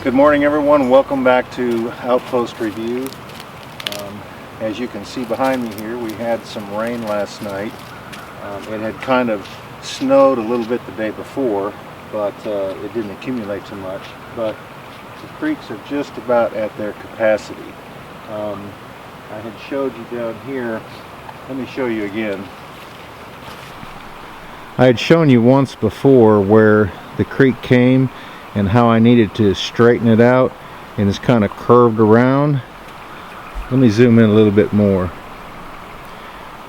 Good morning, everyone. Welcome back to Outpost Review. As you can see behind me here, we had some rain last night. It had kind of snowed a little bit the day before, but it didn't accumulate too much. But the creeks are just about at their capacity. I had showed you down here. Let me show you again. I had shown you once before where the creek came and how I needed to straighten it out, and it's kind of curved around. Let me zoom in a little bit more.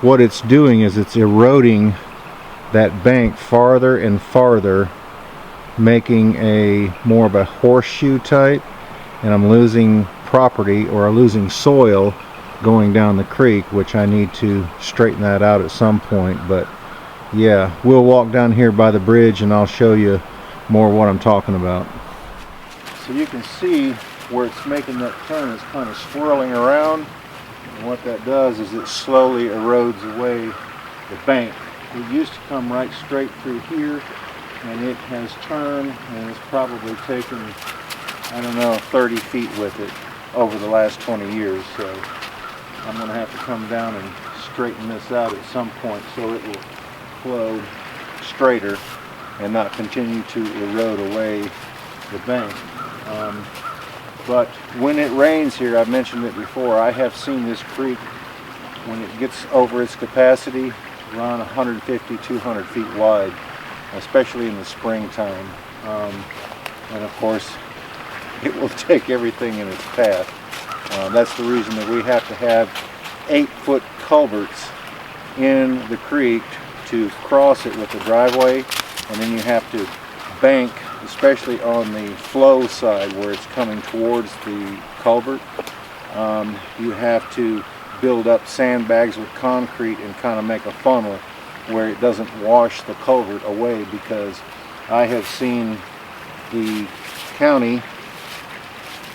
What it's doing is it's eroding that bank farther and farther, making a more of a horseshoe type, and I'm losing property or losing soil going down the creek, which I need to straighten that out at some point. But yeah, we'll walk down here by the bridge and I'll show you more what I'm talking about. So you can see where it's making that turn, it's kind of swirling around, and what that does is it slowly erodes away the bank. It used to come right straight through here, and it has turned and it's probably taken, I don't know, 30 feet with it over the last 20 years. So I'm going to have to come down and straighten this out at some point so it will flow straighter and not continue to erode away the bank. But when it rains here, I've mentioned it before, I have seen this creek, when it gets over its capacity, around 150, 200 feet wide, especially in the springtime. And of course, it will take everything in its path. That's the reason that we have to have 8-foot culverts in the creek to cross it with the driveway. And then you have to bank, especially on the flow side where it's coming towards the culvert. You have to build up sandbags with concrete and kind of make a funnel where it doesn't wash the culvert away, because I have seen the county,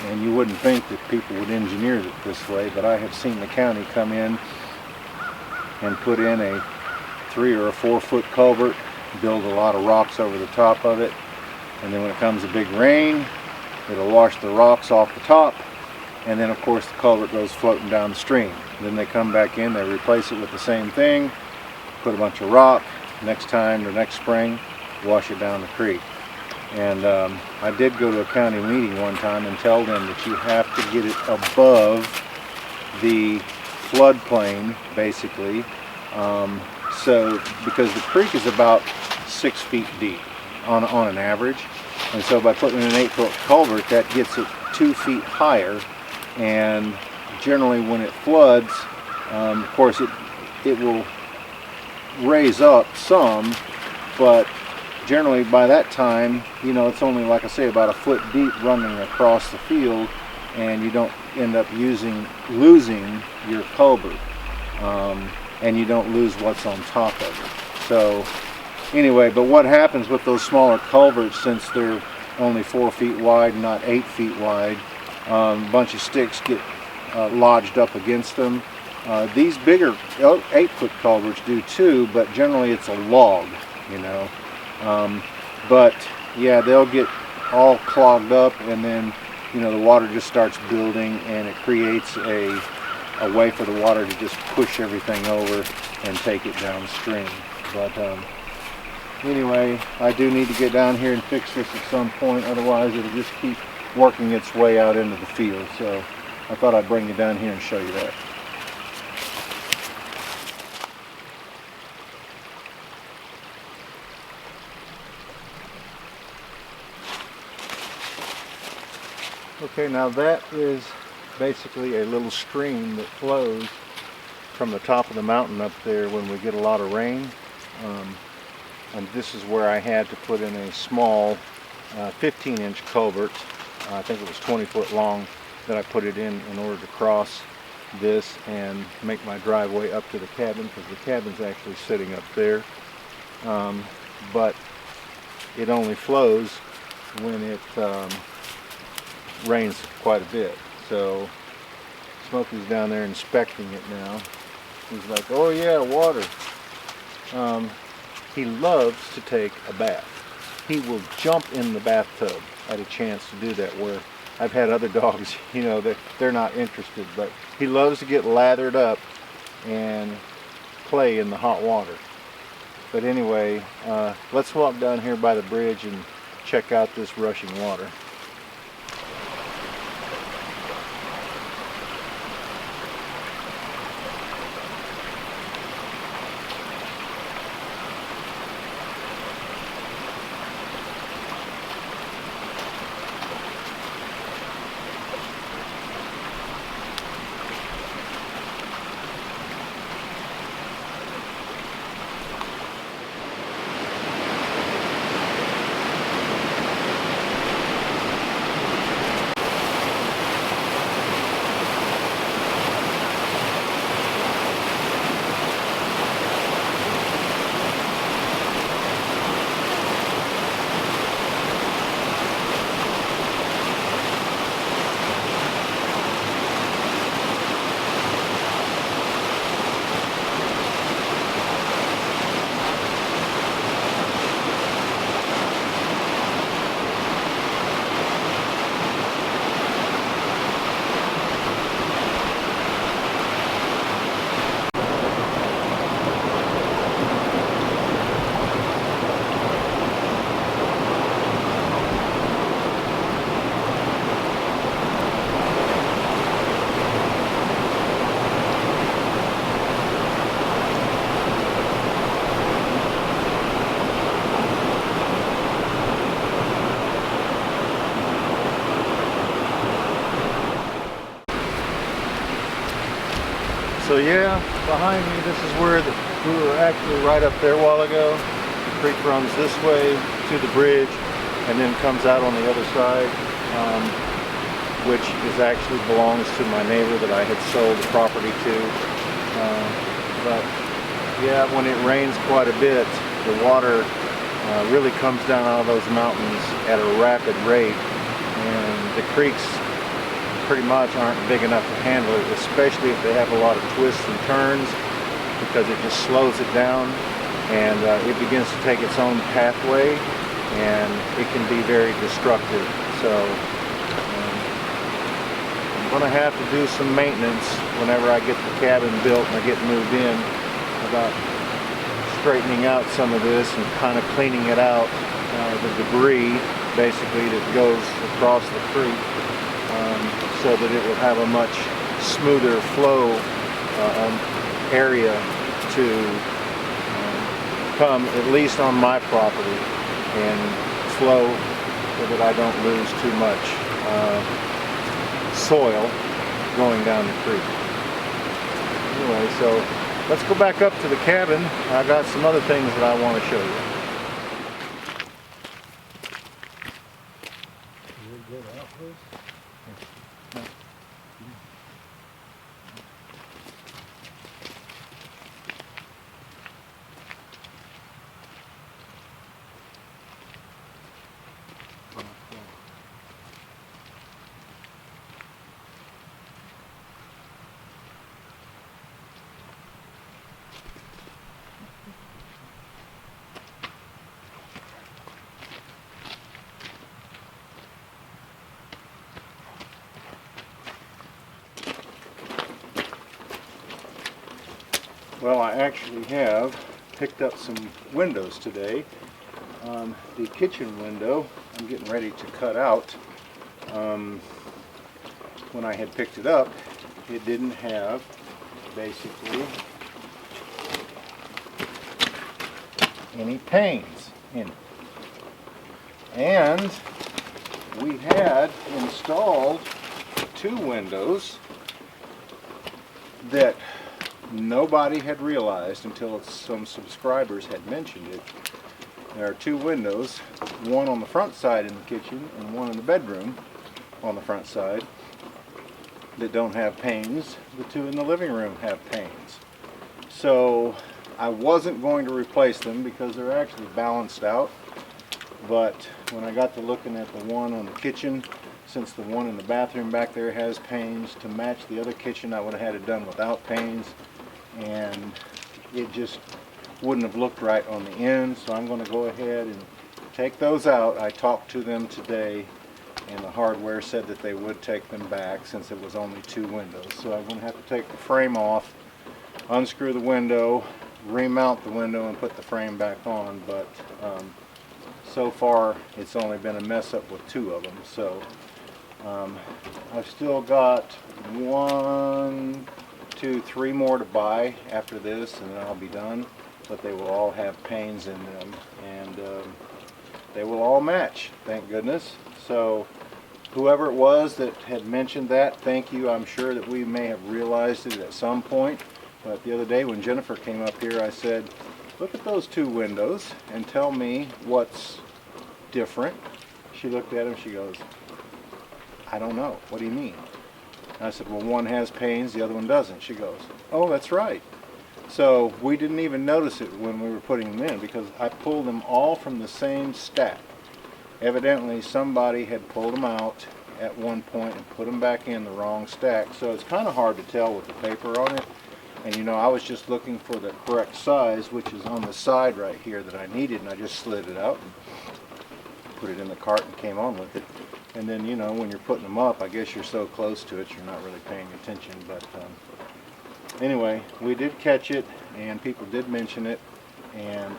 and you wouldn't think that people would engineer it this way, but I have seen the county come in and put in a 3 or 4 foot culvert, build a lot of rocks over the top of it, and then when it comes a big rain, it'll wash the rocks off the top, and then of course the culvert goes floating down the stream. Then they come back in, they replace it with the same thing, put a bunch of rock, next time or next spring wash it down the creek. And I did go to a county meeting one time and tell them that you have to get it above the floodplain, basically. So because the creek is about 6 feet deep on an average, and so by putting in an 8-foot culvert, that gets it 2 feet higher. And generally when it floods, of course it will raise up some, but generally by that time, you know, it's only, like I say, about 1 foot deep running across the field, and you don't end up losing your culvert. And you don't lose what's on top of it. So anyway, but what happens with those smaller culverts, since they're only 4 feet wide, not 8 feet wide, a bunch of sticks get lodged up against them. These bigger 8-foot culverts do too, but generally it's a log, you know. But yeah, they'll get all clogged up, and then, you know, the water just starts building, and it creates a way for the water to just push everything over and take it downstream. But anyway, I do need to get down here and fix this at some point, otherwise it'll just keep working its way out into the field. So I thought I'd bring you down here and show you that. Okay, now that is basically a little stream that flows from the top of the mountain up there when we get a lot of rain. And this is where I had to put in a small 15-inch culvert. I think it was 20 foot long that I put it in order to cross this and make my driveway up to the cabin, because the cabin's actually sitting up there. But it only flows when it rains quite a bit. So Smokey's down there inspecting it now. He's like, oh yeah, water. He loves to take a bath. He will jump in the bathtub at a chance to do that, where I've had other dogs, you know, that they're not interested, but he loves to get lathered up and play in the hot water. But anyway, let's walk down here by the bridge and check out this rushing water. So yeah, behind me, this is where we were actually right up there a while ago. The creek runs this way to the bridge and then comes out on the other side, which actually belongs to my neighbor that I had sold the property to. But yeah, when it rains quite a bit, the water really comes down out of those mountains at a rapid rate, and the creeks pretty much aren't big enough to handle it, especially if they have a lot of twists and turns, because it just slows it down and it begins to take its own pathway, and it can be very destructive. So I'm going to have to do some maintenance whenever I get the cabin built and I get moved in, about straightening out some of this and kind of cleaning it out, the debris basically that goes across the creek, so that it will have a much smoother flow area to come at least on my property and flow so that I don't lose too much soil going down the creek. Anyway, so let's go back up to the cabin. I got some other things that I want to show you. Good Outpost. Well, I actually have picked up some windows today. The kitchen window I'm getting ready to cut out. When I had picked it up, it didn't have basically any panes in it. And we had installed two windows that nobody had realized until some subscribers had mentioned it. There are two windows, one on the front side in the kitchen and one in the bedroom on the front side, that don't have panes. The two in the living room have panes. So I wasn't going to replace them because they're actually balanced out, but when I got to looking at the one on the kitchen, since the one in the bathroom back there has panes, to match the other kitchen I would have had it done without panes, and it just wouldn't have looked right on the end. So I'm going to go ahead and take those out. I talked to them today, and the hardware said that they would take them back since it was only 2 windows. So I'm going to have to take the frame off, unscrew the window, remount the window, and put the frame back on. But so far it's only been a mess up with 2 of them. So I've still got 1, 2, 3 more to buy after this, and then I'll be done. But they will all have panes in them, and they will all match, thank goodness. So whoever it was that had mentioned that, thank you. I'm sure that we may have realized it at some point, but the other day when Jennifer came up here, I said, look at those 2 windows and tell me what's different. She looked at them, she goes, I don't know, what do you mean? And I said, well, one has panes, the other one doesn't. She goes, oh, that's right. So we didn't even notice it when we were putting them in, because I pulled them all from the same stack. Evidently somebody had pulled them out at one point and put them back in the wrong stack, so it's kind of hard to tell with the paper on it. And you know, I was just looking for the correct size, which is on the side right here that I needed, and I just slid it out and put it in the cart and came on with it. And then, you know, when you're putting them up, I guess you're so close to it you're not really paying attention. But anyway, we did catch it and people did mention it, and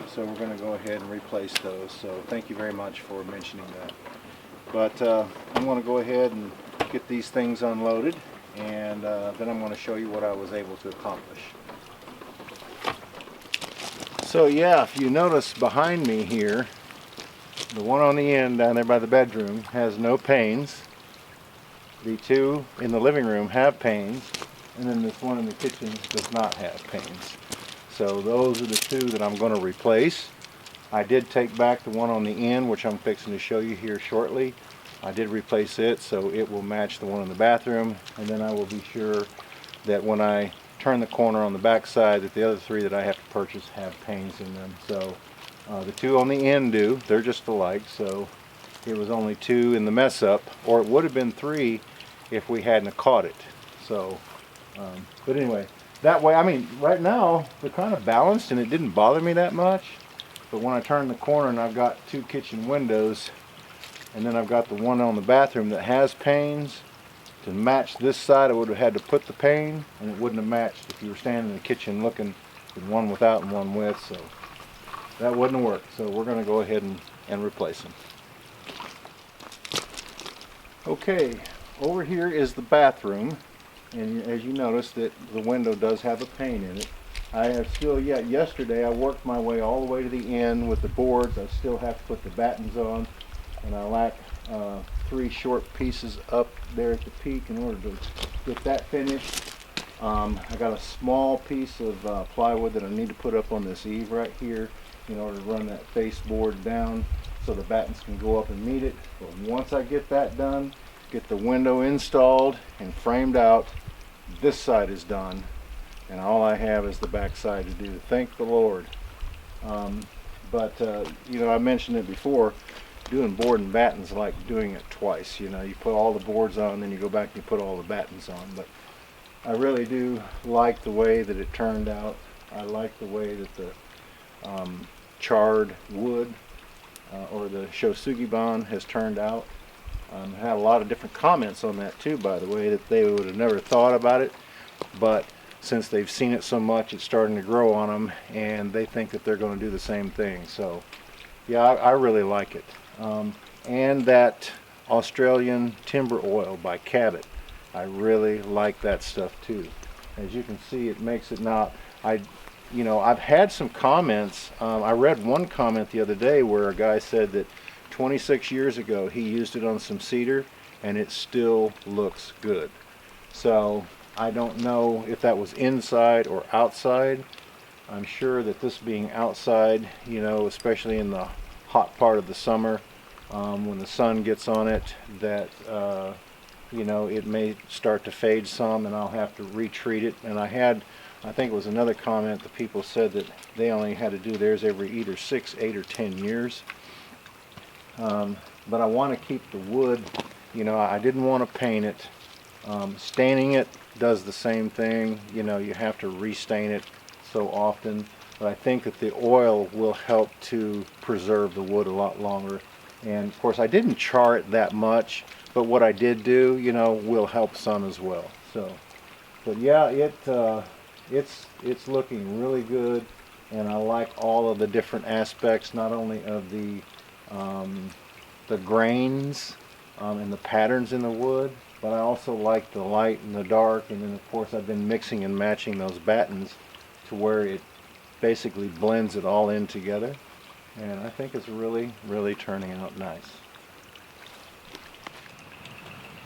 so we're going to go ahead and replace those. So thank you very much for mentioning that. But I'm going to go ahead and get these things unloaded, and then I'm going to show you what I was able to accomplish. So yeah, if you notice behind me here, the one on the end down there by the bedroom has no panes. The 2 in the living room have panes, and then this one in the kitchen does not have panes. So those are the 2 that I'm going to replace. I did take back the one on the end, which I'm fixing to show you here shortly. I did replace it so it will match the one in the bathroom, and then I will be sure that when I turn the corner on the back side that the other 3 that I have to purchase have panes in them. So the 2 on the end do. They're just alike, so it was only 2 in the mess up, or it would have been 3 if we hadn't caught it. So but anyway, that way, I mean, right now they're kind of balanced and it didn't bother me that much. But when I turn the corner and I've got 2 kitchen windows, and then I've got the one on the bathroom that has panes, to match this side I would have had to put the pane, and it wouldn't have matched if you were standing in the kitchen looking with one without and one with. So that wouldn't have worked. So we're going to go ahead and replace them. Okay, over here is the bathroom, and as you notice that the window does have a pane in it. I have still yet, yesterday I worked my way all the way to the end with the boards. I still have to put the battens on, and I lack 3 short pieces up there at the peak in order to get that finished. I got a small piece of plywood that I need to put up on this eave right here in order to run that face board down so the battens can go up and meet it. But once I get that done, get the window installed and framed out, this side is done, and all I have is the back side to do. Thank the Lord. You know, I mentioned it before, doing board and battens like doing it twice. You know, you put all the boards on, then you go back and you put all the battens on. But I really do like the way that it turned out. I like the way that the charred wood or the shosugiban has turned out. I had a lot of different comments on that too, by the way, that they would have never thought about it, but since they've seen it so much, it's starting to grow on them, and they think that they're going to do the same thing. So yeah, I really like it. And that Australian timber oil by Cabot, I really like that stuff too. As you can see, it makes it not, you know, I've had some comments. I read one comment the other day where a guy said that 26 years ago he used it on some cedar and it still looks good. So I don't know if that was inside or outside. I'm sure that this being outside, you know, especially in the hot part of the summer, when the sun gets on it, that you know, it may start to fade some and I'll have to retreat it. And I think it was another comment that people said that they only had to do theirs every either 6, 8, or 10 years. But I want to keep the wood, you know, I didn't want to paint it. Staining it does the same thing. You know, you have to restain it so often. But I think that the oil will help to preserve the wood a lot longer. And of course I didn't char it that much, but what I did do, you know, will help some as well. So, but yeah, it's looking really good, and I like all of the different aspects, not only of the grains and the patterns in the wood, but I also like the light and the dark. And then of course I've been mixing and matching those battens to where it basically blends it all in together, and I think it's really turning out nice.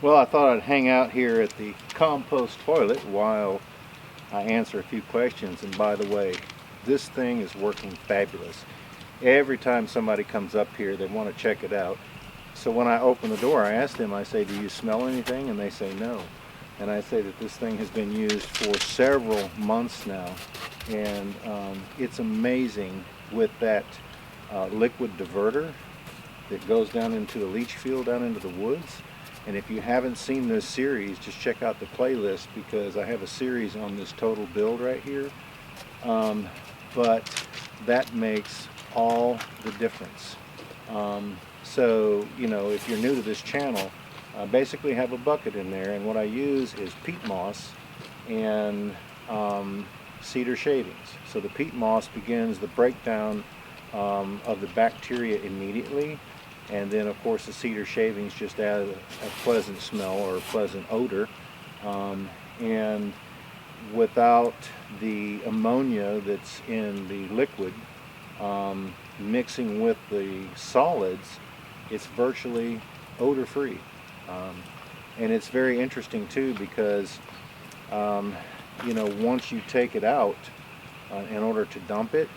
Well, I thought I'd hang out here at the compost toilet while I answer a few questions. And by the way, this thing is working fabulous. Every time somebody comes up here, they want to check it out. So when I open the door, I ask them, I say, do you smell anything? And they say no. And I say that this thing has been used for several months now, and it's amazing with that liquid diverter that goes down into the leach field, down into the woods. And if you haven't seen this series, just check out the playlist, because I have a series on this total build right here. But that makes all the difference. So, you know, if you're new to this channel, I basically have a bucket in there, and what I use is peat moss and cedar shavings. So the peat moss begins the breakdown of the bacteria immediately, and then of course the cedar shavings just add a pleasant smell or a pleasant odor, and without the ammonia that's in the liquid mixing with the solids, it's virtually odor free. And it's very interesting too, because you know, once you take it out in order to dump it,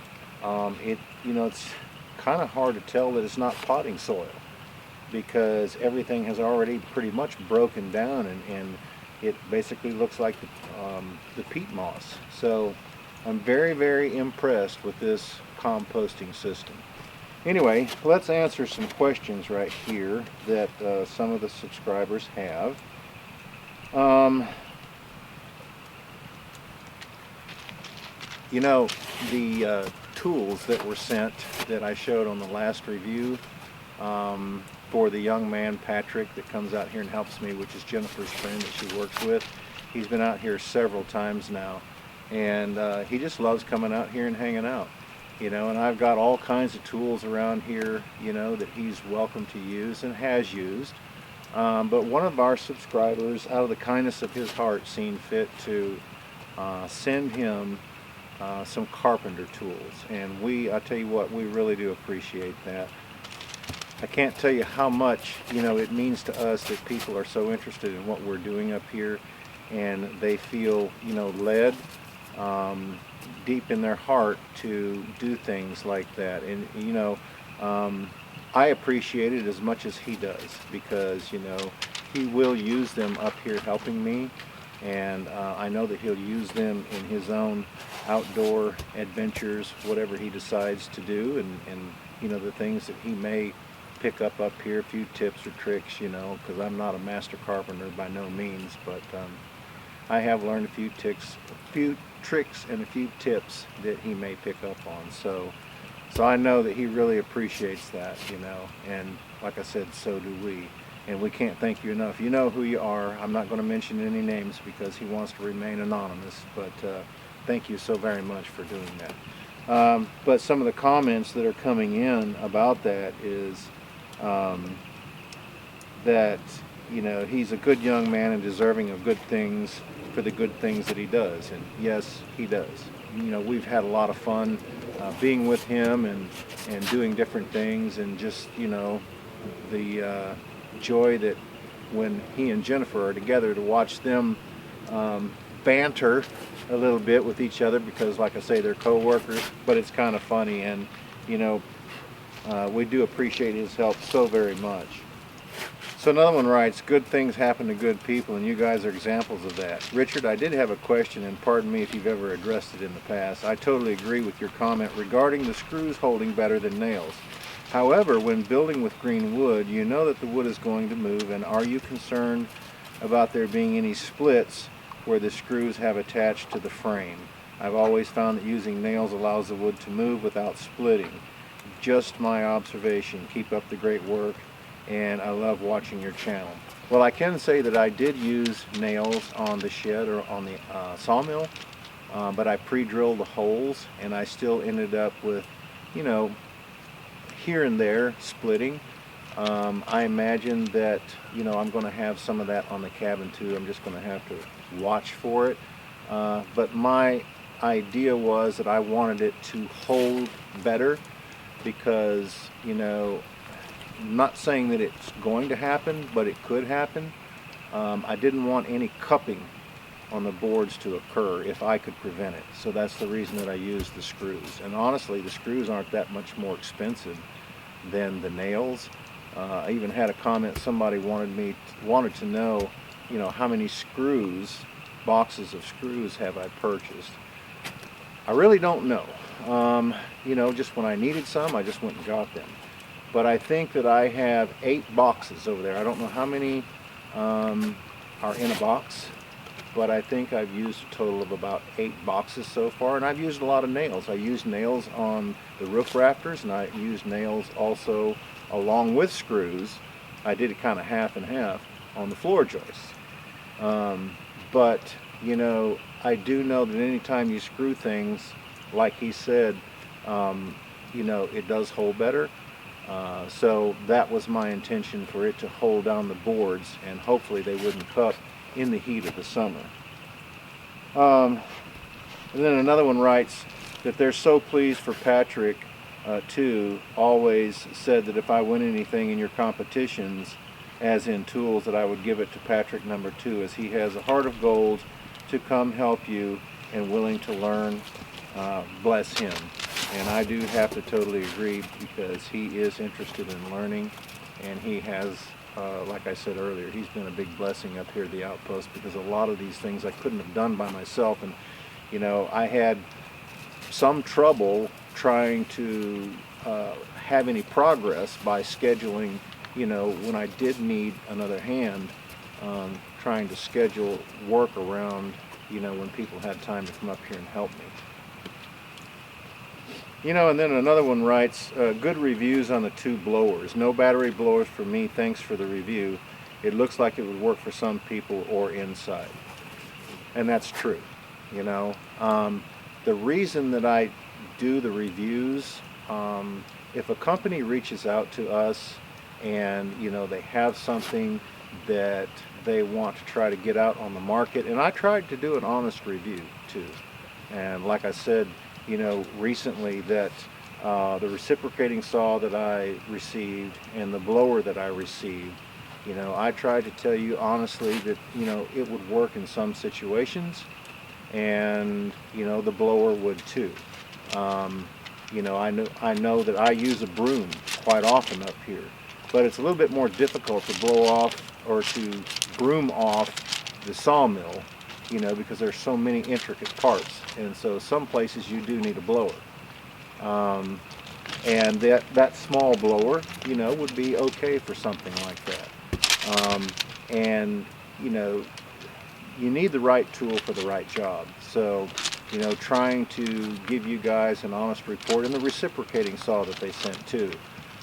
you know, it's kind of hard to tell that it's not potting soil, because everything has already pretty much broken down, and it basically looks like the peat moss. So I'm very impressed with this composting system. Anyway, let's answer some questions right here that some of the subscribers have. You know, the tools that were sent that I showed on the last review for the young man Patrick that comes out here and helps me, which is Jennifer's friend that she works with. He's been out here several times now, and he just loves coming out here and hanging out. You know, and I've got all kinds of tools around here, you know, that he's welcome to use and has used. But one of our subscribers, out of the kindness of his heart, seen fit to send him some carpenter tools. And I tell you what, we really do appreciate that. I can't tell you how much, you know, it means to us that people are so interested in what we're doing up here, and they feel, you know, led deep in their heart to do things like that. And you know, I appreciate it as much as he does, because you know, he will use them up here helping me, and I know that he'll use them in his own outdoor adventures, whatever he decides to do, and you know, the things that he may pick up here, a few tips or tricks, you know, because I'm not a master carpenter by no means, but I have learned a few tricks and a few tips that he may pick up on. So I know that he really appreciates that, you know, and like I said, so do we. And we can't thank you enough. You know who you are. I'm not going to mention any names because he wants to remain anonymous, but thank you so very much for doing that. But some of the comments that are coming in about that is that, you know, he's a good young man and deserving of good things for the good things that he does. And yes, he does. You know, we've had a lot of fun being with him and doing different things, and just, you know, the joy that when he and Jennifer are together, to watch them banter a little bit with each other, because like I say, they're co-workers, but it's kind of funny. And you know, we do appreciate his help so very much. So another one writes, good things happen to good people, and you guys are examples of that. Richard, I did have a question, and pardon me if you've ever addressed it in the past. I totally agree with your comment regarding the screws holding better than nails. However, when building with green wood, you know that the wood is going to move, and are you concerned about there being any splits where the screws have attached to the frame? I've always found that using nails allows the wood to move without splitting. just my observation. Keep up the great work, and I love watching your channel. Well, I can say that I did use nails on the shed or on the sawmill, but I pre-drilled the holes, and I still ended up with, you know, here and there splitting. I imagine that, you know, I'm going to have some of that on the cabin too. I'm just going to have to watch for it. But my idea was that I wanted it to hold better because, you know, I'm not saying that it's going to happen, but it could happen. I didn't want any cupping on the boards to occur if I could prevent it. So that's the reason that I used the screws. And honestly, the screws aren't that much more expensive than the nails. I even had a comment, somebody wanted to know, you know, how many screws, boxes of screws have I purchased. I really don't know. You know, just when I needed some, I just went and got them. But I think that I have 8 boxes over there. I don't know how many are in a box, but I think I've used a total of about 8 boxes so far, and I've used a lot of nails. I used nails on the roof rafters, and I used nails also along with screws. I did it kind of half and half on the floor joists. But, you know, I do know that anytime you screw things, like he said, you know, it does hold better. So that was my intention, for it to hold down the boards, and hopefully they wouldn't cup in the heat of the summer. And then another one writes that they're so pleased for Patrick too. Always said that if I win anything in your competitions, as in tools, that I would give it to Patrick number 2, as he has a heart of gold to come help you and willing to learn. Bless him. And I do have to totally agree, because he is interested in learning, and he has, like I said earlier, he's been a big blessing up here at the Outpost, because a lot of these things I couldn't have done by myself. And, you know, I had some trouble trying to have any progress by scheduling, you know, when I did need another hand, trying to schedule work around, you know, when people had time to come up here and help me. You know, and then another one writes, good reviews on the 2 blowers. No battery blowers for me, thanks for the review. It looks like it would work for some people or inside. And that's true, you know. The reason that I do the reviews, if a company reaches out to us and, you know, they have something that they want to try to get out on the market, and I tried to do an honest review too. And like I said, you know, recently, that the reciprocating saw that I received and the blower that I received, you know, I tried to tell you honestly that, you know, it would work in some situations, and, you know, the blower would too. You know, I know that I use a broom quite often up here, but it's a little bit more difficult to blow off or to broom off the sawmill, you know, because there's so many intricate parts, and so some places you do need a blower. And that small blower, you know, would be okay for something like that. And, you know, you need the right tool for the right job. So, you know, trying to give you guys an honest report, and the reciprocating saw that they sent too.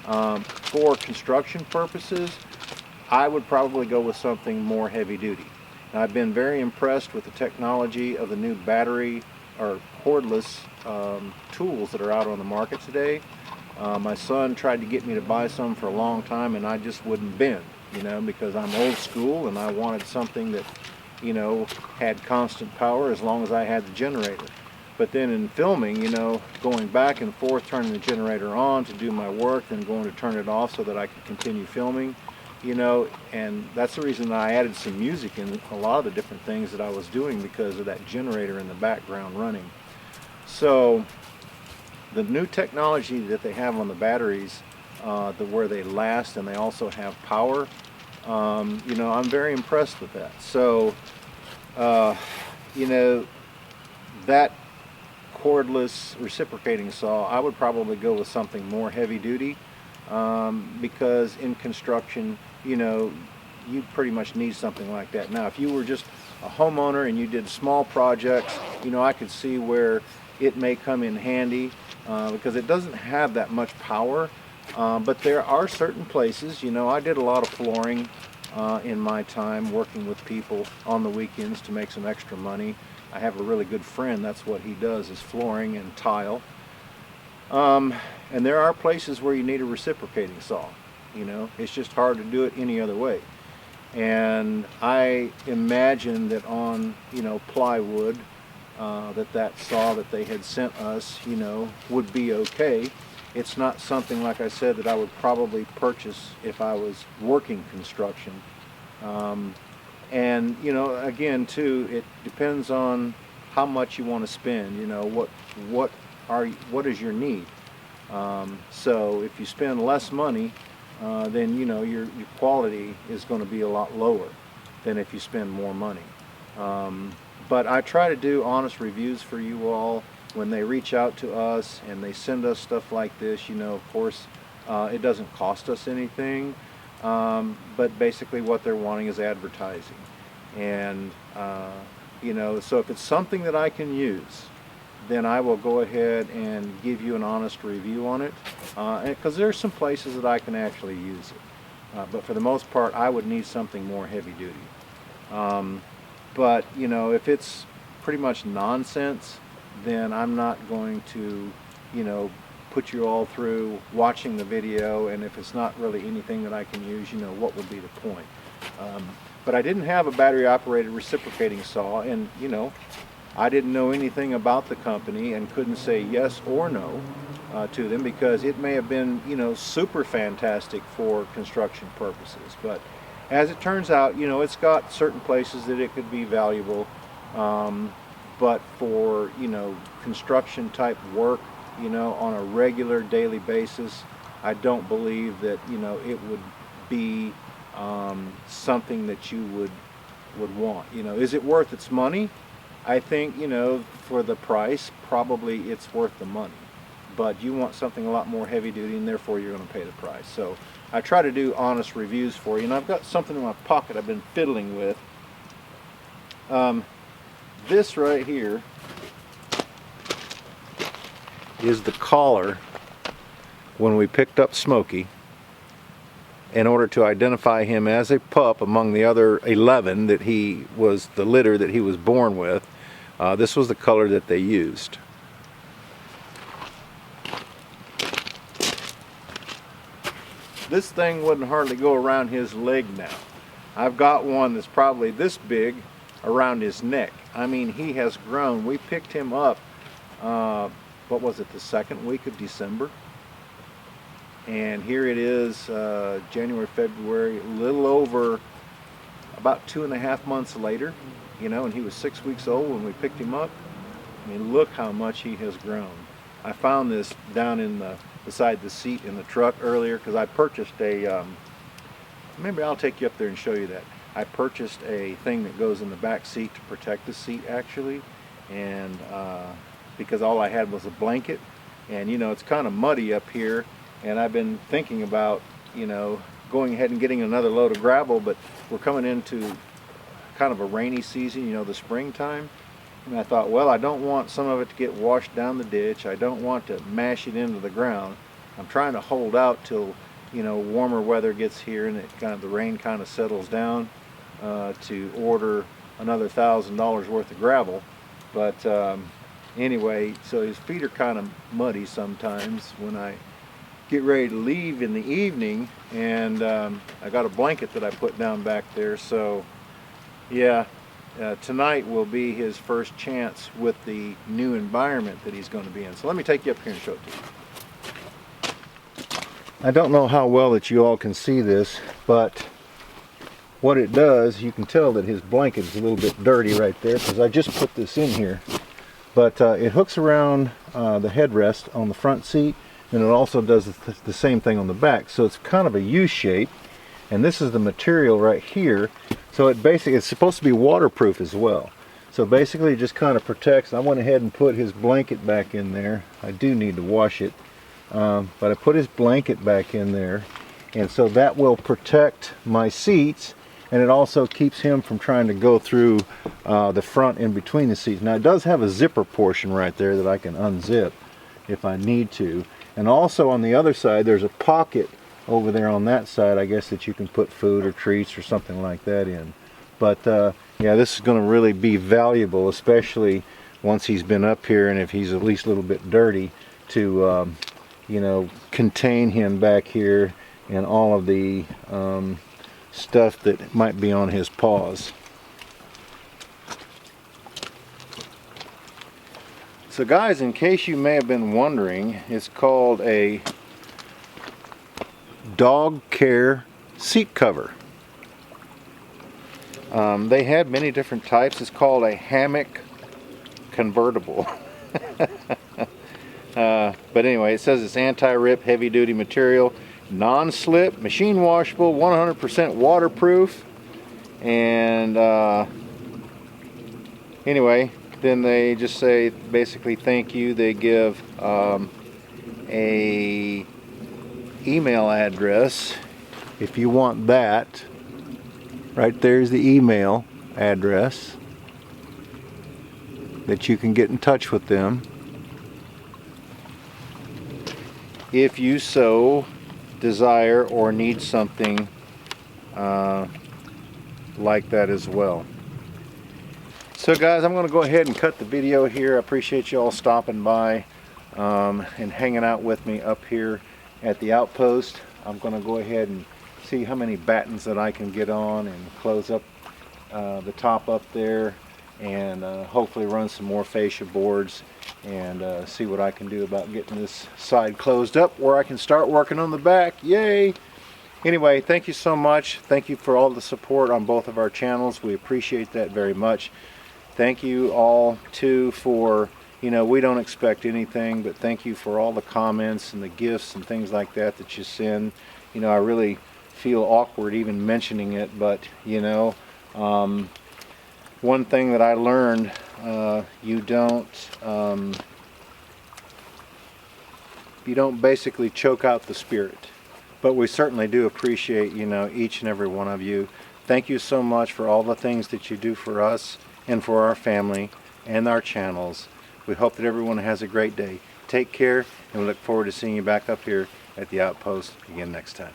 For construction purposes, I would probably go with something more heavy duty. Now, I've been very impressed with the technology of the new battery or cordless tools that are out on the market today. My son tried to get me to buy some for a long time, and I just wouldn't bend, you know, because I'm old school and I wanted something that, you know, had constant power as long as I had the generator. But then in filming, you know, going back and forth, turning the generator on to do my work, then going to turn it off so that I could continue filming, you know, and that's the reason I added some music in a lot of the different things that I was doing, because of that generator in the background running. So the new technology that they have on the batteries, where they last and they also have power, you know, I'm very impressed with that. So, you know, that cordless reciprocating saw, I would probably go with something more heavy duty, because in construction, you know, you pretty much need something like that. Now, if you were just a homeowner and you did small projects, you know, I could see where it may come in handy, because it doesn't have that much power. But there are certain places, you know, I did a lot of flooring in my time working with people on the weekends to make some extra money. I have a really good friend, that's what he does, is flooring and tile. And there are places where you need a reciprocating saw. You know, it's just hard to do it any other way. And I imagine that on, you know, plywood, that saw that they had sent us, you know, would be okay. It's not something, like I said, that I would probably purchase if I was working construction. And, you know, again, too, it depends on how much you want to spend. You know, what is your need? So if you spend less money, then, you know, your quality is going to be a lot lower than if you spend more money. But I try to do honest reviews for you all when they reach out to us and they send us stuff like this. You know, of course, it doesn't cost us anything, but basically what they're wanting is advertising. And, you know, so if it's something that I can use, then I will go ahead and give you an honest review on it, because there's some places that I can actually use it. But for the most part, I would need something more heavy duty. But, you know, if it's pretty much nonsense, then I'm not going to, you know, put you all through watching the video, and if it's not really anything that I can use, you know, what would be the point? But I didn't have a battery operated reciprocating saw, and, you know, I didn't know anything about the company and couldn't say yes or no to them, because it may have been, you know, super fantastic for construction purposes. But as it turns out, you know, it's got certain places that it could be valuable. But for, you know, construction type work, you know, on a regular daily basis, I don't believe that, you know, it would be something that you would want. You know, is it worth its money? I think, you know, for the price, probably it's worth the money. But you want something a lot more heavy duty, and therefore you're going to pay the price. So I try to do honest reviews for you. And I've got something in my pocket I've been fiddling with. This right here is the collar when we picked up Smokey, in order to identify him as a pup among the other 11 that he was, the litter that he was born with. This was the color that they used. This thing wouldn't hardly go around his leg now. I've got one that's probably this big around his neck. I mean, he has grown. We picked him up, what was it, the second week of December? And here it is, January, February, a little over about 2.5 months later, you know, and he was 6 weeks old when we picked him up. I mean, look how much he has grown. I found this down in beside the seat in the truck earlier, because I purchased a, maybe I'll take you up there and show you that. I purchased a thing that goes in the back seat to protect the seat, actually, and because all I had was a blanket, and, you know, it's kind of muddy up here. And I've been thinking about, you know, going ahead and getting another load of gravel, but we're coming into kind of a rainy season, you know, the springtime. And I thought, well, I don't want some of it to get washed down the ditch. I don't want to mash it into the ground. I'm trying to hold out till, you know, warmer weather gets here and the rain kind of settles down, to order another $1,000 worth of gravel. But anyway, so his feet are kind of muddy sometimes when I get ready to leave in the evening, and I got a blanket that I put down back there. So yeah, tonight will be his first chance with the new environment that he's going to be in. So let me take you up here and show it to you. I don't know how well that you all can see this, but what it does, you can tell that his blanket is a little bit dirty right there, because I just put this in here. But it hooks around the headrest on the front seat, and it also does the same thing on the back. So it's kind of a U shape, and this is the material right here. So it basically, it's supposed to be waterproof as well. So basically it just kind of protects. I went ahead and put his blanket back in there. I do need to wash it, but I put his blanket back in there, and so that will protect my seats, and it also keeps him from trying to go through the front in between the seats. Now it does have a zipper portion right there that I can unzip, if I need to. And also on the other side, there's a pocket over there on that side, I guess, that you can put food or treats or something like that in. But yeah, this is going to really be valuable, especially once he's been up here and if he's at least a little bit dirty, to you know, contain him back here and all of the stuff that might be on his paws. So guys, in case you may have been wondering, it's called a dog care seat cover. They have many different types. It's called a hammock convertible. But anyway, it says it's anti-rip, heavy-duty material, non-slip, machine washable, 100% waterproof. And anyway, then they just say basically thank you. They give a email address if you want that. Right there's the email address that you can get in touch with them if you so desire or need something like that as well. So guys, I'm going to go ahead and cut the video here. I appreciate you all stopping by and hanging out with me up here at the Outpost. I'm going to go ahead and see how many battens that I can get on and close up the top up there, and hopefully run some more fascia boards and see what I can do about getting this side closed up where I can start working on the back. Yay! Anyway, thank you so much. Thank you for all the support on both of our channels. We appreciate that very much. Thank you all too for, you know, we don't expect anything, but thank you for all the comments and the gifts and things like that that you send. You know, I really feel awkward even mentioning it, but you know, one thing that I learned, you don't basically choke out the spirit, but we certainly do appreciate, you know, each and every one of you. Thank you so much for all the things that you do for us and for our family and our channels. We hope that everyone has a great day. Take care, and we look forward to seeing you back up here at the Outpost again next time.